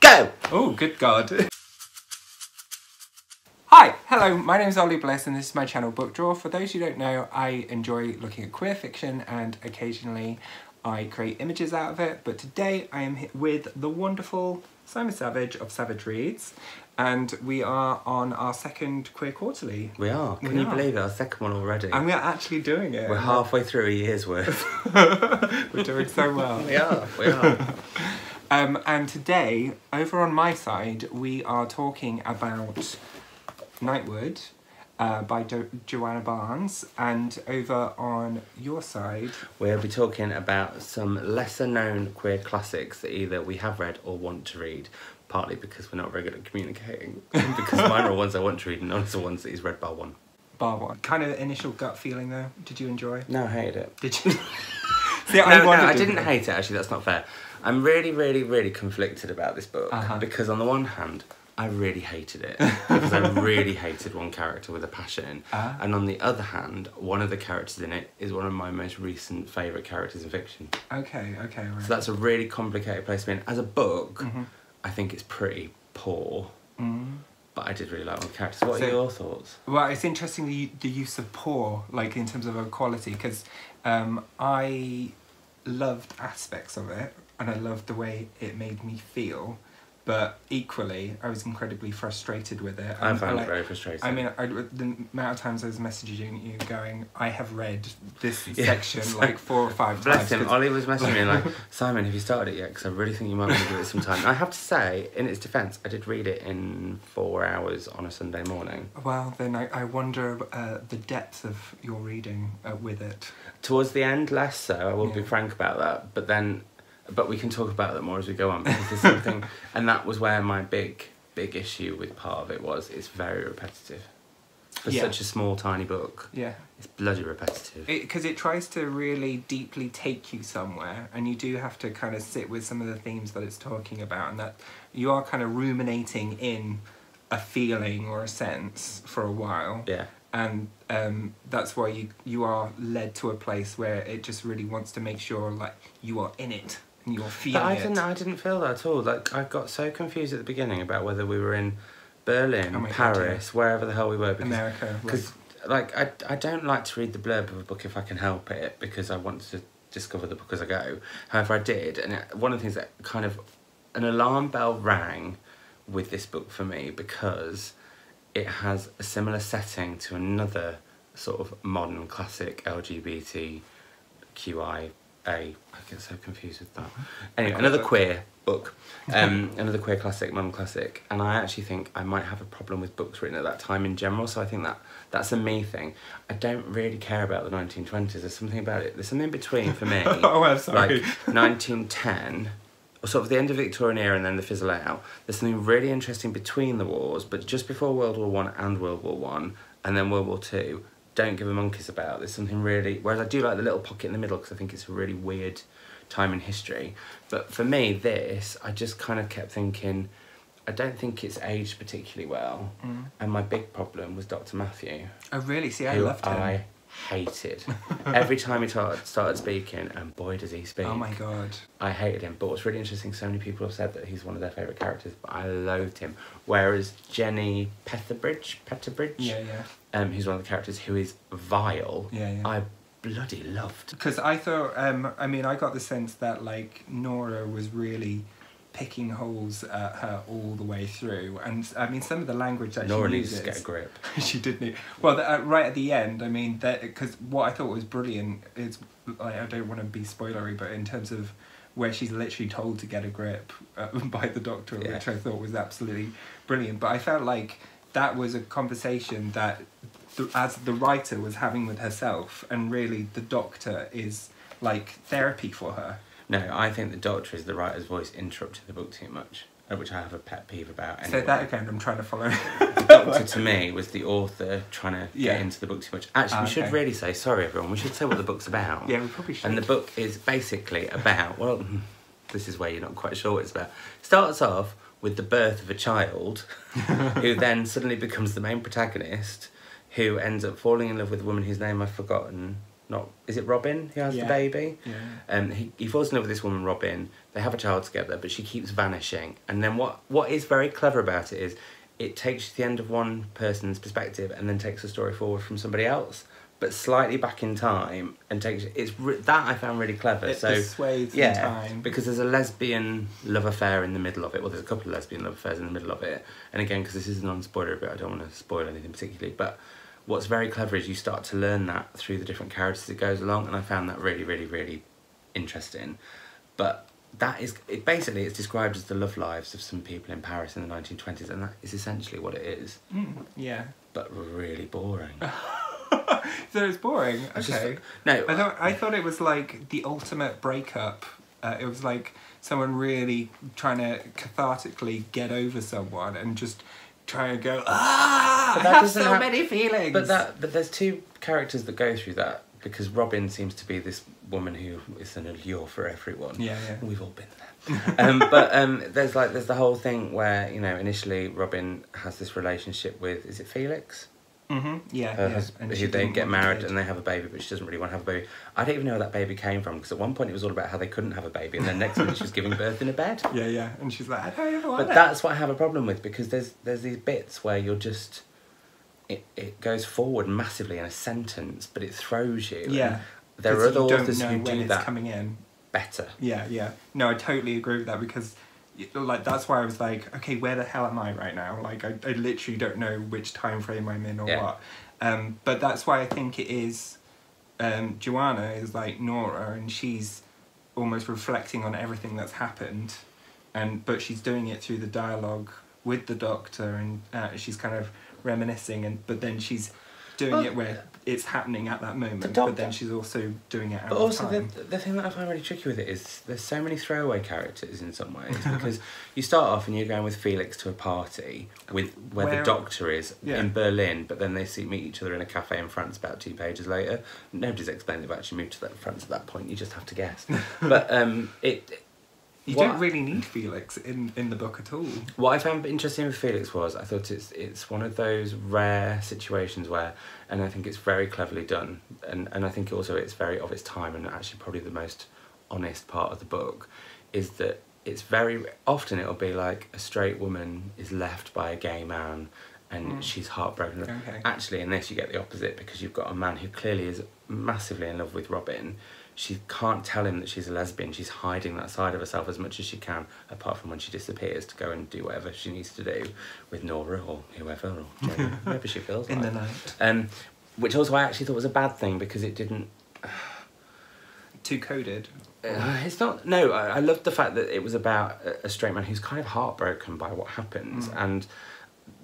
Go! Oh, good God. Hi, hello, my name is Ollie Bliss and this is my channel Book Drawer. For those who don't know, I enjoy looking at queer fiction and occasionally I create images out of it, but today I am with the wonderful Simon Savidge of Savidge Reads, and we are on our second Queer Quarterly. We are. Can you believe it? Our second one already. And we are actually doing it. We're halfway through a year's worth. We're doing so well. We are. And today, over on my side, we are talking about Nightwood by Djuna Barnes, and over on your side We'll be talking about some lesser known queer classics that either we have read or want to read, partly because we're not very good at communicating, because mine are ones I want to read and none of the ones that he's read bar one. Kind of initial gut feeling though, did you enjoy? No, I hated it. Did you? See, No, I didn't hate it, actually, that's not fair. I'm really conflicted about this book, because on the one hand I really hated it, because I really hated one character with a passion. And on the other hand, one of the characters in it is one of my most recent favourite characters in fiction. Okay, right. So that's a really complicated place to be in. As a book, I think it's pretty poor, but I did really like one of the characters. What are your thoughts? Well, it's interesting the use of poor, like in terms of a quality, because I loved aspects of it, and I loved the way it made me feel. But equally, I was incredibly frustrated with it. I found it very frustrating. I mean, the amount of times I was messaging you going, I have read this section like 4 or 5 times. Bless him, Ollie was messaging me like, Simon, have you started it yet? Because I really think you might want to give it some time. And I have to say, in its defence, I did read it in 4 hours on a Sunday morning. Well, then I wonder the depth of your reading with it. Towards the end, less so, I will be frank about that. But we can talk about that more as we go on, because there's something, and that was where my big issue with part of it was, it's very repetitive. For such a small, tiny book, it's bloody repetitive. Because it tries to really deeply take you somewhere, and you do have to kind of sit with some of the themes that it's talking about, and that you are kind of ruminating in a feeling or a sense for a while. Yeah. And that's why you are led to a place where it just really wants to make sure like you are in it. And you're feeling it. I didn't feel that at all. Like, I got so confused at the beginning about whether we were in Berlin, Paris, wherever the hell we were. Because, America. Because, like, I don't like to read the blurb of a book if I can help it, because I want to discover the book as I go. However, I did, and one of the things that kind of an alarm bell rang with this book for me, because it has a similar setting to another sort of modern classic LGBTQI. I get so confused with that. Anyway, another queer book, another queer classic, modern classic, and I actually think I might have a problem with books written at that time in general, so I think that's a me thing. I don't really care about the 1920s, there's something about it, there's something between for me. Oh, I'm sorry. Like 1910, or sort of the end of the Victorian era and then the fizzle out, there's something really interesting between the wars, but just before World War I and World War I, and then World War II, don't give a monkeys about. There's something really, whereas I do like the little pocket in the middle because I think it's a really weird time in history. But for me, this, I just kind of kept thinking, I don't think it's aged particularly well. And my big problem was Dr. Matthew. Oh really? See, I loved him. I hated. Every time he started speaking, and boy does he speak. Oh my God. I hated him. But what's really interesting, so many people have said that he's one of their favourite characters, but I loathed him. Whereas Jenny Petherbridge, who's one of the characters who is vile, I bloody loved. Because I thought, I mean, I got the sense that like Nora was really picking holes at her all the way through, and I mean some of the language that Nora she needs uses. to get a grip. She did need. Well, right at the end, I mean, because what I thought was brilliant is, like, I don't want to be spoilery, but in terms of where she's literally told to get a grip by the doctor, which I thought was absolutely brilliant. But I felt like that was a conversation that, as the writer was having with herself, and really the doctor is like therapy for her. No, I think the doctor is the writer's voice interrupting the book too much, which I have a pet peeve about. Anyway. Say that again, I'm trying to follow. The doctor to me was the author trying to get into the book too much. Actually, we should really say, sorry everyone, we should say what the book's about. Yeah, we probably should. And the book is basically about, well, this is where you're not quite sure what it's about. It starts off with the birth of a child, who then suddenly becomes the main protagonist, who ends up falling in love with a woman whose name I've forgotten. not, is it Robin who has the baby? Yeah. He falls in love with this woman, Robin. They have a child together, but she keeps vanishing. And then what is very clever about it is it takes you to the end of one person's perspective and then takes the story forward from somebody else, but slightly back in time, and takes that I found really clever. It so persuades in time. because there's a lesbian love affair in the middle of it. Well, there's a couple of lesbian love affairs in the middle of it. And again, because this is a non-spoiler bit, I don't want to spoil anything particularly, but what's very clever is you start to learn that through the different characters it goes along, and I found that really, really, really interesting. But that is, basically it's described as the love lives of some people in Paris in the 1920s, and that is essentially what it is. Yeah. But really boring. So it's boring. Okay. No. I thought it was like the ultimate breakup. It was like someone really trying to cathartically get over someone and just try and go, I have so many feelings. But there's two characters that go through that, because Robin seems to be this woman who is an allure for everyone. Yeah. We've all been there. There's the whole thing where, you know, initially Robin has this relationship with, is it Felix? Yeah. And who they get married and they have a baby, but she doesn't really want to have a baby. I don't even know where that baby came from, because at one point it was all about how they couldn't have a baby, and then next minute she was giving birth in a bed. Yeah. And she's like, I don't even want it. But that's what I have a problem with, because there's these bits where you're just, it goes forward massively in a sentence, but it throws you. Yeah. There are other authors who do it's that coming in better. Yeah. No, I totally agree with that, because like that's why I was like, okay, where the hell am I right now? Like I literally don't know which time frame I'm in or what. But that's why I think it is Djuna is like Nora, and she's almost reflecting on everything that's happened, but she's doing it through the dialogue with the Doctor, and she's kind of reminiscing, but then she's doing it where it's happening at that moment, but then she's also doing it out but of also time. the thing that I find really tricky with it is there's so many throwaway characters in some ways, because you start off and you're going with Felix to a party where the Doctor is in Berlin, but then they meet each other in a cafe in France about 2 pages later. Nobody's explained they've actually moved to France at that point, you just have to guess. But you don't really need Felix in the book at all. What I found interesting with Felix was I thought it's one of those rare situations where, and I think it's very cleverly done, and I think also it's very of its time, and actually probably the most honest part of the book, is that it's very often it'll be like a straight woman is left by a gay man and she's heartbroken. Okay. Actually in this you get the opposite, because you've got a man who clearly is massively in love with Robin. She can't tell him that she's a lesbian. She's hiding that side of herself as much as she can, apart from when she disappears to go and do whatever she needs to do with Nora or whoever, or Jane, whoever she feels in like. the night. Which also I actually thought was a bad thing, because it didn't... Too coded. It's not... No, I loved the fact that it was about a straight man who's kind of heartbroken by what happens, and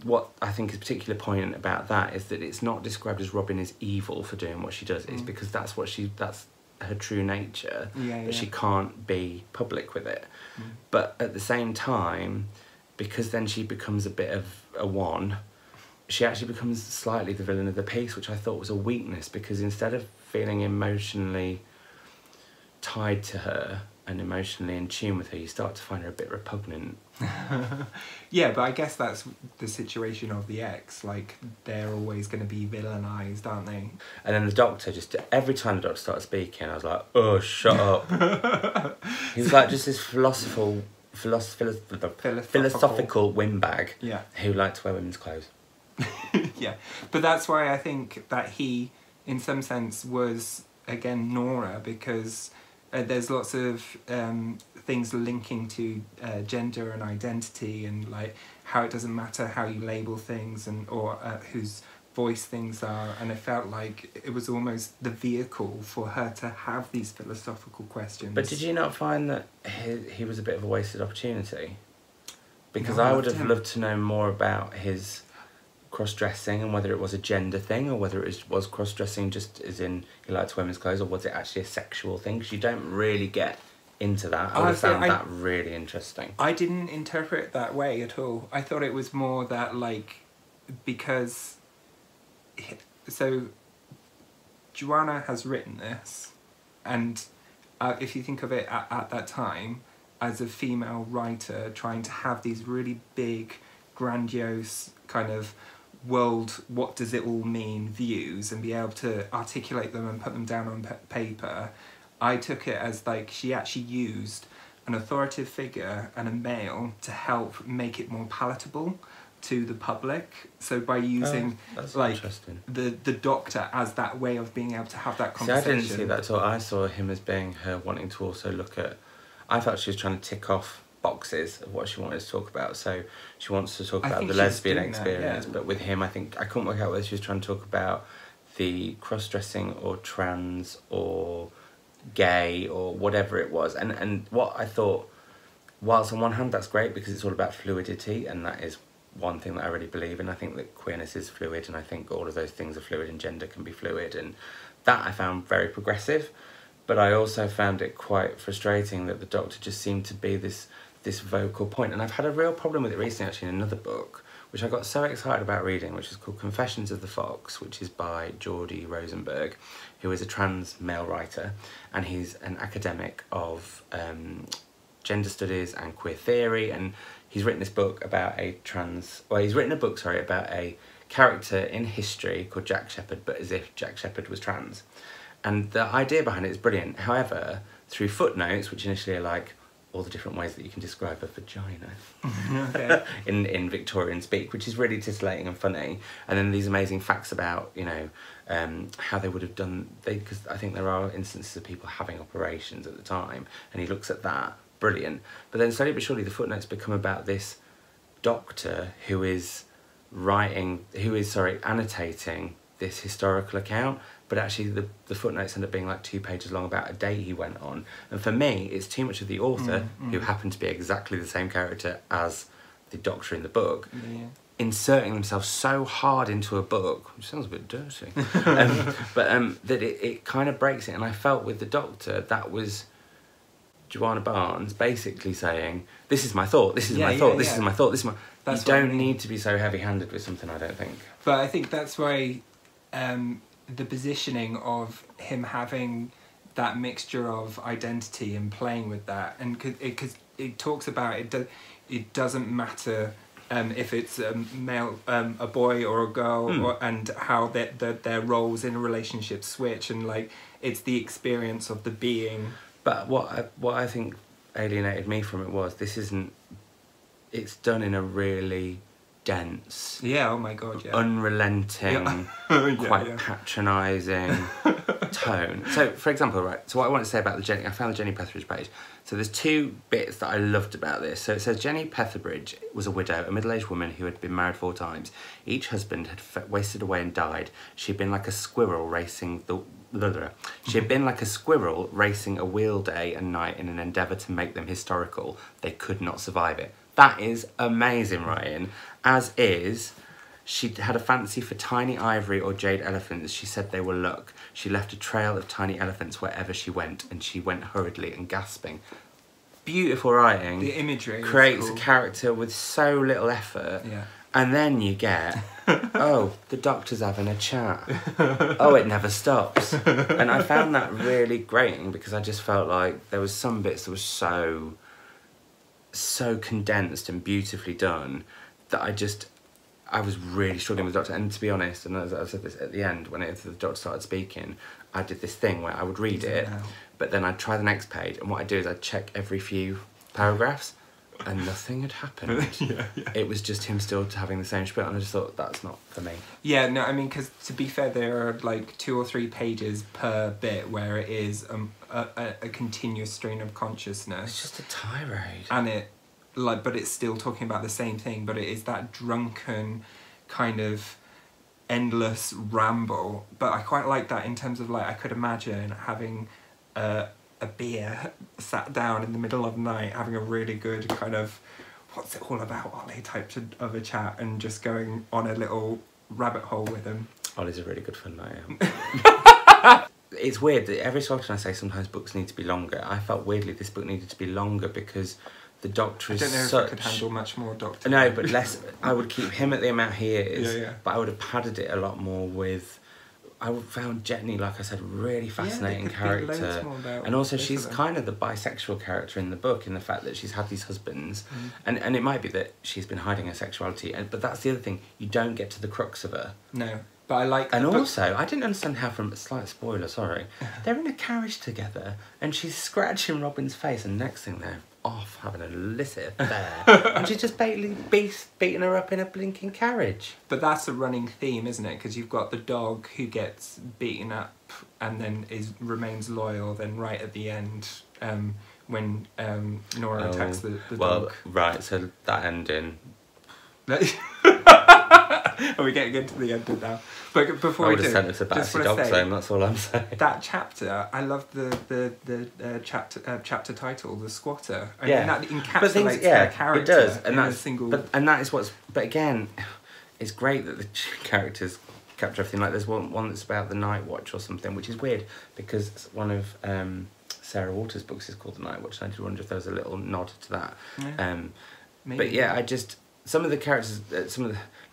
what I think is particularly poignant about that is that it's not described as Robin is evil for doing what she does. It's because that's her true nature, but she can't be public with it. But at the same time, because then she becomes a bit of a one, she actually becomes slightly the villain of the piece, which I thought was a weakness, because instead of feeling emotionally tied to her and emotionally in tune with her, you start to find her a bit repugnant. Yeah, but I guess that's the situation of the X. Like, they're always going to be villainised, aren't they? And then the Doctor, just every time the Doctor started speaking, I was like, oh, shut up. He was like just this philosophical windbag who liked to wear women's clothes. Yeah, but that's why I think that he, in some sense, was, again, Nora, because there's lots of things linking to gender and identity, and like how it doesn't matter how you label things, and or whose voice things are, and it felt like it was almost the vehicle for her to have these philosophical questions. But did you not find that he was a bit of a wasted opportunity? Because No, I would have loved to know more about his cross-dressing, and whether it was a gender thing, or whether it was cross-dressing just as in he liked women's clothes, or was it actually a sexual thing? Because you don't really get into that. I would have found that really interesting. I didn't interpret it that way at all. I thought it was more that, like, because... So, Djuna has written this, and if you think of it at that time, as a female writer trying to have these really big, grandiose, kind of what does it all mean views and be able to articulate them and put them down on paper, I took it as like she actually used an authoritative figure and a male to help make it more palatable to the public. So by using like the doctor as that way of being able to have that conversation. See, I didn't see that at all. I saw him as being her wanting to also look at, I thought she was trying to tick off boxes of what she wanted to talk about. So she wants to talk about the lesbian experience, but with him I couldn't work out whether she was trying to talk about the cross-dressing or trans or gay or whatever it was. And what I thought, whilst on one hand that's great because it's all about fluidity, and that is one thing that I really believe in. I think that queerness is fluid, and I think all of those things are fluid, and gender can be fluid, and that I found very progressive. But I also found it quite frustrating that the Doctor just seemed to be this vocal point. And I've had a real problem with it recently, actually, in another book, which I got so excited about reading, which is called Confessions of the Fox, which is by Geordie Rosenberg, who is a trans male writer, and he's an academic of gender studies and queer theory, and he's written this book about about a character in history called Jack Shepherd, but as if Jack Shepherd was trans. And the idea behind it is brilliant. However, through footnotes, which initially are like all the different ways that you can describe a vagina Okay. in Victorian speak, which is really titillating and funny. And then these amazing facts about, you know, how they would have done, because I think there are instances of people having operations at the time, and he looks at that, brilliant. But then slowly but surely the footnotes become about this doctor who is annotating this historical account, but actually the footnotes end up being like 2 pages long about a date he went on. And for me, it's too much of the author, who happened to be exactly the same character as the Doctor in the book, inserting themselves so hard into a book, which sounds a bit dirty, that it kind of breaks it. And I felt with the Doctor, that was Joanna Barnes basically saying, this is my thought, this is my thought, this is my thought, this is my... You don't need to be so heavy-handed with something, I don't think. But I think that's why the positioning of him having that mixture of identity and playing with that, and because it talks about it doesn't matter if it's a male, a boy or a girl, and how their roles in a relationship switch, and like it's the experience of the being. But what I think alienated me from it was it's done in a really dense, oh my god, unrelenting, quite patronising tone. So, for example, right, so what I want to say about I found the Jenny Petherbridge page. So there's 2 bits that I loved about this. So it says Jenny Petherbridge was a widow, a middle-aged woman who had been married 4 times. Each husband had wasted away and died. She had been like a squirrel racing a wheel day and night in an endeavour to make them historical. They could not survive it. That is amazing, Ryan. As is, she had a fancy for tiny ivory or jade elephants. She said they were luck. She left a trail of tiny elephants wherever she went, and she went hurriedly and gasping. Beautiful writing. The imagery creates a character with so little effort. Yeah. And then you get, oh, the Doctor's having a chat. Oh, it never stops. And I found that really grating, because I just felt like there was some bits that were so condensed and beautifully done that I was really struggling with the Doctor. And to be honest, and as I said this at the end, when the Doctor started speaking, I did this thing where I would read it, but then I'd try the next page, and what I'd do is I'd check every few paragraphs, and nothing had happened. It was just him still having the same spiel, and I just thought, that's not for me. Yeah, no, I mean, because to be fair, there are like 2 or 3 pages per bit where it is a continuous stream of consciousness. It's just a tirade. And but it's still talking about the same thing, but it is that drunken kind of endless ramble. But I quite like that in terms of like, I could imagine having a beer, sat down in the middle of the night, having a really good kind of, what's it all about, Ollie, type of a chat, and just going on a little rabbit hole with him. Ollie's a really good fun night. It's weird that every so often I say sometimes books need to be longer. I felt weirdly this book needed to be longer because the Doctor is I don't know if I could handle much more Doctor. No, but less. I would keep him at the amount he is, but I would have padded it a lot more with I found Jenny, like I said, really fascinating character. And also she's kind of the bisexual character in the book, in the fact that she's had these husbands. And it might be that she's been hiding her sexuality, but that's the other thing, you don't get to the crux of her. No, but I like... And also, I didn't understand how, from a slight spoiler, sorry, they're in a carriage together and she's scratching Robin's face, and next thing they're off having an illicit affair. And she's just basically beating her up in a blinking carriage. But that's a running theme, isn't it? Because you've got the dog who gets beaten up and then remains loyal, then right at the end, when Nora attacks the dog. Well, right, so that ending... Are we getting into the end of now? But before we do, sent us a Batsy dog home, that's all I'm saying. That chapter, I love the chapter title, The Squatter. I mean, that encapsulates their character. It does, and that's single. But that is what's. But again, it's great that the characters capture everything. Like there's one that's about the Night Watch or something, which is weird because one of Sarah Waters' books is called The Night Watch. And I did wonder if there was a little nod to that. Yeah. But yeah, I just. Some of the characters,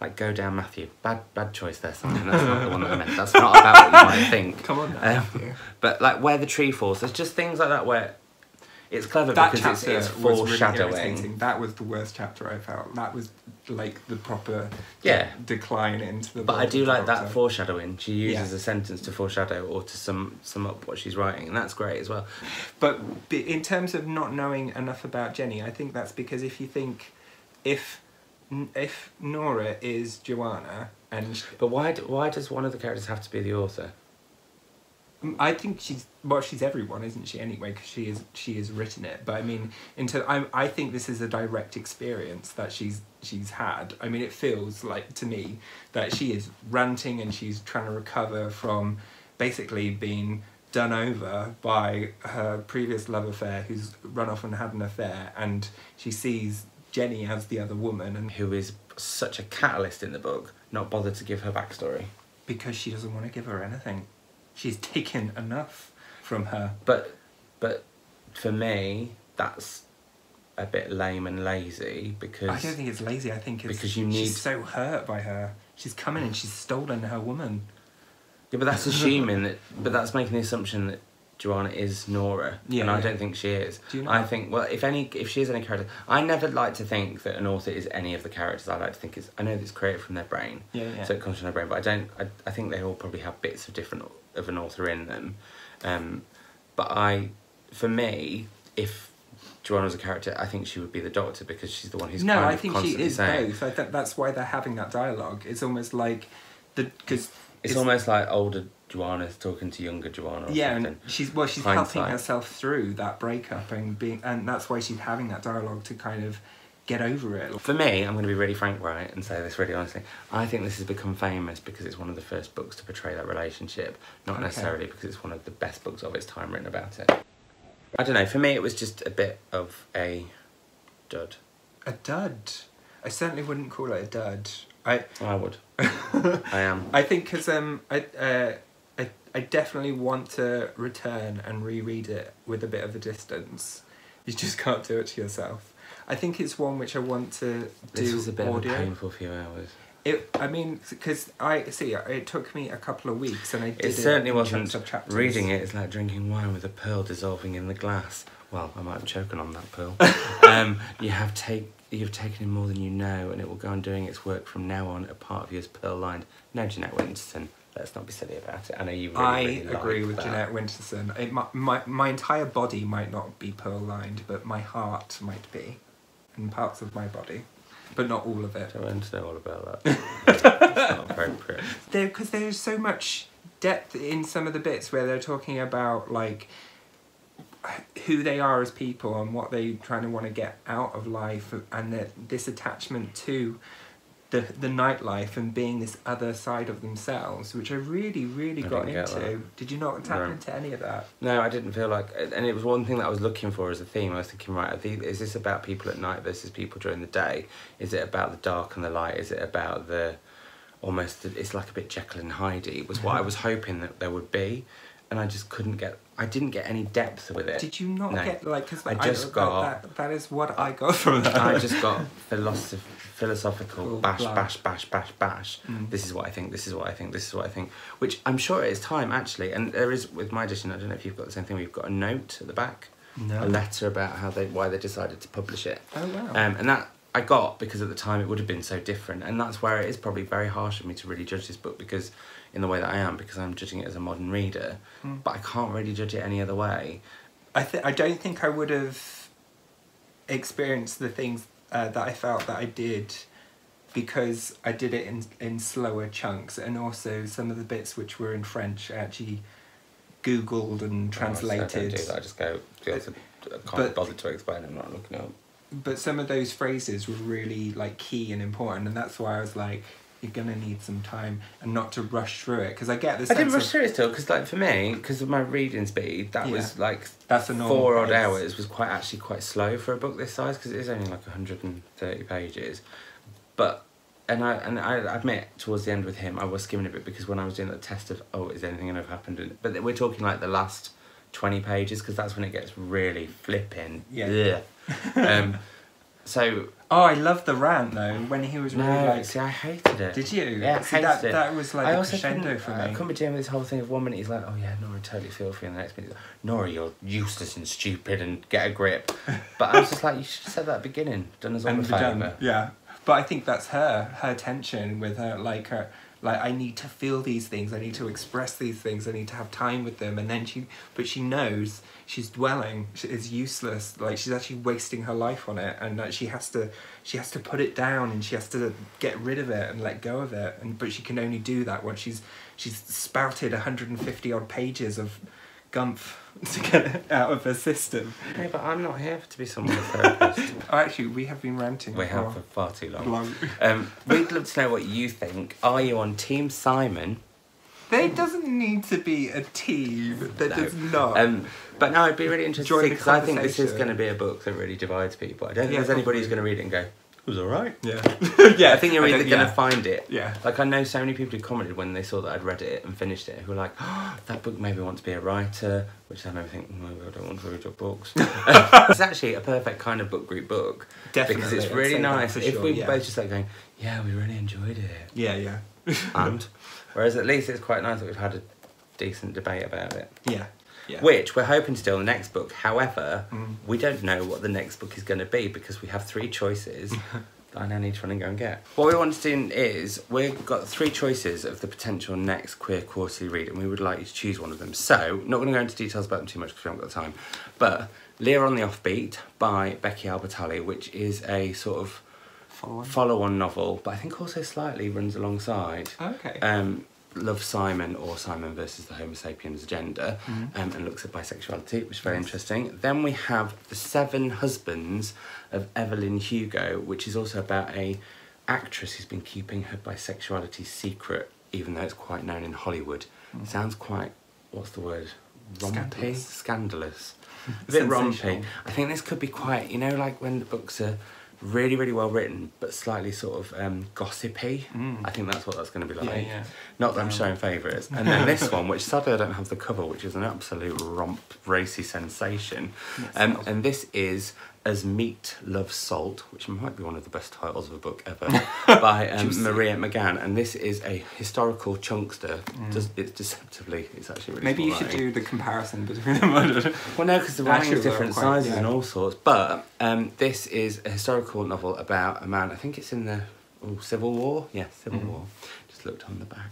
like Go Down Matthew, bad choice there, Simon. That's not the one that I meant. That's not about what you might think. Come on, Matthew. But like Where the Tree Falls, there's just things like that where it's clever because it's foreshadowing. Really that was the worst chapter I felt. That was like the proper decline into the. But I do like that foreshadowing. She uses a sentence to foreshadow or to sum up what she's writing, and that's great as well. But in terms of not knowing enough about Jenny, I think that's because if you think if Nora is Joanna and... But why does one of the characters have to be the author? I think she's everyone, isn't she, anyway, because she has written it. But I mean, I think this is a direct experience that she's had. I mean, it feels like, to me, that she is ranting and she's trying to recover from basically being done over by her previous love affair, who's run off and had an affair, and she sees Jenny as the other woman, and who is such a catalyst in the book, not bothered to give her backstory. Because she doesn't want to give her anything. She's taken enough from her. But for me, that's a bit lame and lazy, because... I don't think it's lazy, I think it's... Because she's so hurt by her. She's come in and she's stolen her woman. Yeah, but that's assuming that... But that's making the assumption that Joanna is Nora, and I don't think she is. Do you know? I think, well, if she is any character, I never like to think that an author is any of the characters. I like to think I know that it's created from their brain, so it comes from their brain, but I think they all probably have bits of an author in them. But for me, if Joanna was a character, I think she would be the Doctor, because she's the one who's I think she is both. I think that's why they're having that dialogue. It's almost like it's almost like older Joanna's talking to younger Joanna or something. And she's helping herself through that breakup and that's why she's having that dialogue to kind of get over it. For me, I'm going to be really frank, right, and say this really honestly, I think this has become famous because it's one of the first books to portray that relationship, not necessarily because it's one of the best books of its time written about it. I don't know, for me it was just a bit of a dud. A dud? I certainly wouldn't call it a dud. I would. I am. I think because I definitely want to return and reread it with a bit of a distance. You just can't do it to yourself. I think it's one which I want to do. This was a bit audio. of a painful few hours. Because it took me a couple of weeks, and I did it certainly wasn't. Chapters. Reading it is like drinking wine with a pearl dissolving in the glass. Well, I might have choken on that pearl. You've taken in more than you know, and it will go on doing its work from now on. A part of you is pearl-lined. No, Jeanette Winterson. Let's not be silly about it. I know you really agree with that. Jeanette Winterson. My entire body might not be pearl-lined, but my heart might be, and parts of my body, but not all of it. I don't want to know all about that. It's not appropriate. Because there's so much depth in some of the bits where they're talking about like who they are as people and what they trying to want to get out of life, and this attachment to the nightlife and being this other side of themselves, which I really got into. Did you not tap into any of that? No, I didn't feel like, and it was one thing that I was looking for as a theme. I was thinking, right, is this about people at night versus people during the day? Is it about the dark and the light? Is it about it's like a bit Jekyll and Hyde was what I was hoping that there would be. and I just I didn't get any depth with it. Did you not get, like, because I just got... That is what I got from that. I just got philosophical bash. This is what I think, this is what I think, this is what I think. Which I'm sure it is time, actually. And there is, with my edition, I don't know if you've got the same thing, we've got a note at the back. No. A letter about why they decided to publish it. Oh, wow. And that I got because at the time it would have been so different. And that's where it is probably very harsh of me to really judge this book, because in the way that I am, because I'm judging it as a modern reader. But I can't really judge it any other way. I don't think I would have experienced the things that I felt that I did, because I did it in slower chunks, and also some of the bits which were in French I actually Googled and translated. I just go, I can't bother to explain, I'm not looking up. But some of those phrases were really, like, key and important, and that's why I was like, you're gonna need some time and not to rush through it, because I get this. I didn't rush through it still, because, like, for me, because of my reading speed, that was like that's a normal 4 odd hours was actually quite slow for a book this size, because it is only like 130 pages. But I admit, towards the end with him, I was skimming a bit, because when I was doing the test of is anything gonna have happened, but we're talking like the last 20 pages, because that's when it gets really flipping. Yeah. So. Oh, I love the rant though, when he was really like... see, I hated it. Did you? Yeah, I hated it. That was like a crescendo for me. I couldn't be doing this whole thing of 1 minute he's like, oh yeah, Nora, totally feel for you, and the next minute, Nora, you're useless and stupid and get a grip. But I was just like, you should have said that at the beginning, done us all a favour. Yeah, but I think that's her tension with her, like, I need to feel these things, I need to express these things, I need to have time with them, and then she knows she's dwelling, it's useless, like, she's actually wasting her life on it, and that she has to put it down, and she has to get rid of it and let go of it, but she can only do that once she's spouted 150 odd pages of gumph to get it out of her system. No, but I'm not here to be someone's therapist. Oh, actually, we have been ranting. We have for far too long. We'd love to know what you think. Are you on Team Simon? There doesn't need to be a team. There does not. But no, I'd be really interested to see, because I think this is going to be a book that really divides people. I don't think there's anybody who's going to read it and go, it was alright. Yeah. Yeah. I think you're either going to find it. Yeah. Like, I know so many people who commented when they saw that I'd read it and finished it, who were like, oh, that book made me want to be a writer, which I never think, no, I don't want to read your books. It's actually a perfect kind of book group book. Definitely. Because it's really nice. If sure, we were both just like going, yeah, we really enjoyed it. Yeah. And whereas at least it's quite nice that we've had a decent debate about it. Yeah. Which we're hoping to do on the next book. However, we don't know what the next book is going to be, because we have 3 choices that I now need to run and go and get. What we want to do is, we've got 3 choices of the potential next queer quarterly read, and we would like you to choose one of them. So, not going to go into details about them too much because we haven't got the time, but Leah on the Offbeat by Becky Albertalli, which is a sort of follow-on novel, but I think also slightly runs alongside. Okay. Love Simon, or Simon versus the Homo sapiens agenda, and looks at bisexuality, which is very interesting. Then we have The 7 Husbands of Evelyn Hugo, which is also about a actress who's been keeping her bisexuality secret, even though it's quite known in Hollywood. Sounds quite, what's the word? Rompy? Scandalous. A bit rompy. I think this could be quite, you know, like when the books are really, really well written, but slightly sort of gossipy. I think that's what that's going to be like. Yeah. Not that I'm showing favourites. And then this one, which sadly I don't have the cover, which is an absolute romp, racy sensation. And this is As Meat Loves Salt, which might be one of the best titles of a book ever, by Maria McGann. And this is a historical chunkster. It's deceptively, it's actually really Maybe you should do the comparison between them. Well, no, because the writing is different sizes and all sorts. But this is a historical novel about a man, I think it's in the Civil War? Yeah, Civil War. Just looked on the back.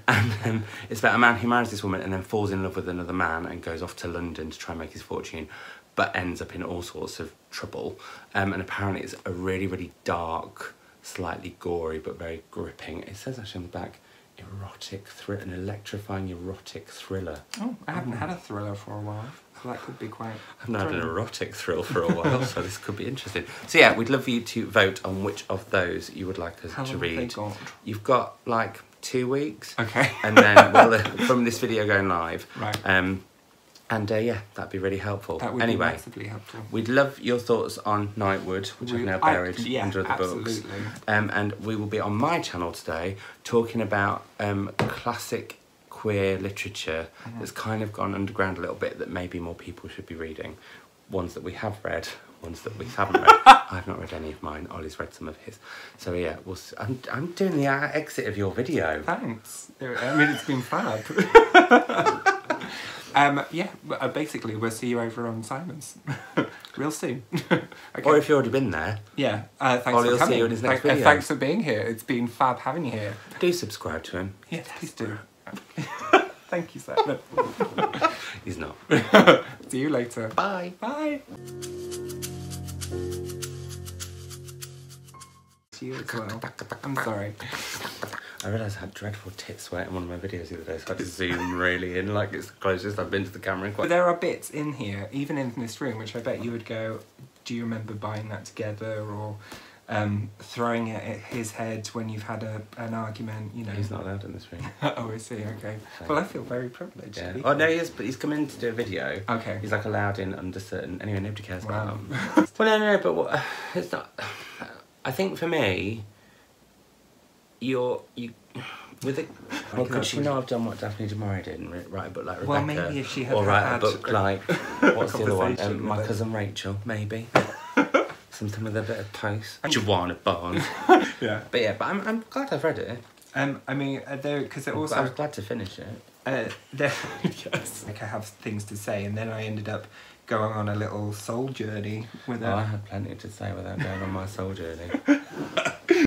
And it's about a man who marries this woman and then falls in love with another man and goes off to London to try and make his fortune, but ends up in all sorts of trouble. And apparently it's a really, really dark, slightly gory, but very gripping. It says actually on the back, an electrifying erotic thriller. Oh, I haven't had a thriller for a while, so that could be quite... I've not had an erotic thrill for a while, so this could be interesting. So yeah, we'd love you to vote on which of those you would like us to read. How long have they got? You've got like 2 weeks. Okay. And then from this video going live. Right. Yeah, that'd be really helpful. That would be massively helpful. We'd love your thoughts on Nightwood, which I've now buried under the books. Absolutely. And we will be on my channel today talking about classic queer literature that's kind of gone underground a little bit that maybe more people should be reading. Ones that we have read, ones that we haven't read. I've not read any of mine. Ollie's read some of his. So yeah, I'm doing the exit of your video. Thanks. I mean, it's been fab. Basically, we'll see you over on Simon's real soon. Okay. Or if you've already been there. Yeah. Thanks Ollie for will coming. see you in his next video. Thanks for being here. It's been fab having you here. Do subscribe to him. Yes, please do. Thank you, Simon. He's not. See you later. Bye. Bye. You as well. I'm sorry. I realised I had dreadful tit sweat in one of my videos the other day, so I had to zoom really in, like it's the closest I've been to the camera in quite... But there are bits in here, even in this room, which I bet you would go, do you remember buying that together, or throwing it at his head when you've had an argument, you know. He's not allowed in this room. Oh, I see, okay. Well, I feel very privileged. Yeah. Oh, no, he is, but he's come in to do a video. Okay. He's like allowed in under certain... Anyway, nobody cares about Wow. him. Well, no, but what, it's not... I think for me, with it. Well, could she not have done what Daphne du Maurier did and write a book like Rebecca? Well, maybe if she had or write had a book like what's the other one? conversation My with Cousin Rachel, maybe. Something with a bit of post. Joanna Barnes. Yeah. But yeah, but I'm glad I've read it. I mean, because it also. I was glad to finish it. Yes. Like I have things to say, and then I ended up going on a little soul journey with her. I had plenty to say without going on my soul journey.